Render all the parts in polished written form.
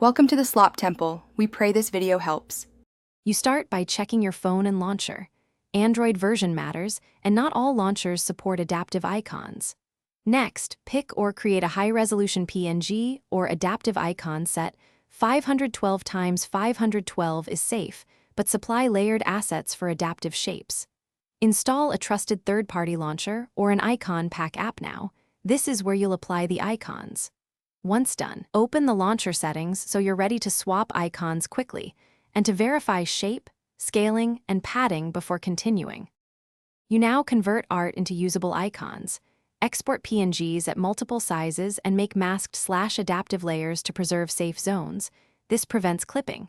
Welcome to the Slop Temple. We pray this video helps. You start by checking your phone and launcher. Android version matters, and not all launchers support adaptive icons. Next, pick or create a high-resolution PNG or adaptive icon set. 512 x 512 is safe, but supply layered assets for adaptive shapes. Install a trusted third-party launcher or an icon pack app now. This is where you'll apply the icons. Once done, open the launcher settings so you're ready to swap icons quickly and to verify shape, scaling, and padding before continuing. You now convert art into usable icons, export PNGs at multiple sizes, and make masked/adaptive layers to preserve safe zones. This prevents clipping.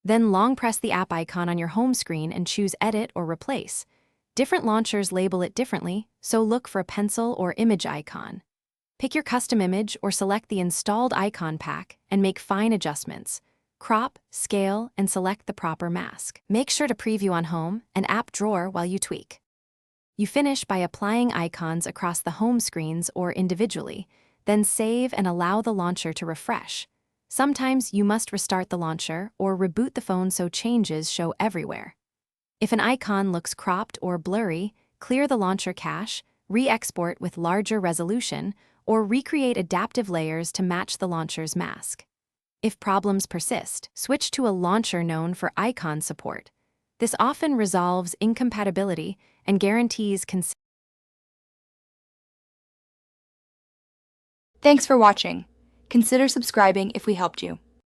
Then long press the app icon on your home screen and choose Edit or Replace. Different launchers label it differently, so look for a pencil or image icon. Pick your custom image or select the installed icon pack and make fine adjustments. Crop, scale, and select the proper mask. Make sure to preview on Home and App Drawer while you tweak. You finish by applying icons across the home screens or individually, then save and allow the launcher to refresh. Sometimes you must restart the launcher or reboot the phone so changes show everywhere. If an icon looks cropped or blurry, clear the launcher cache, re-export with larger resolution, or recreate adaptive layers to match the launcher's mask. If problems persist, switch to a launcher known for icon support. This often resolves incompatibility and guarantees consistent. Thanks for watching. Consider subscribing if we helped you.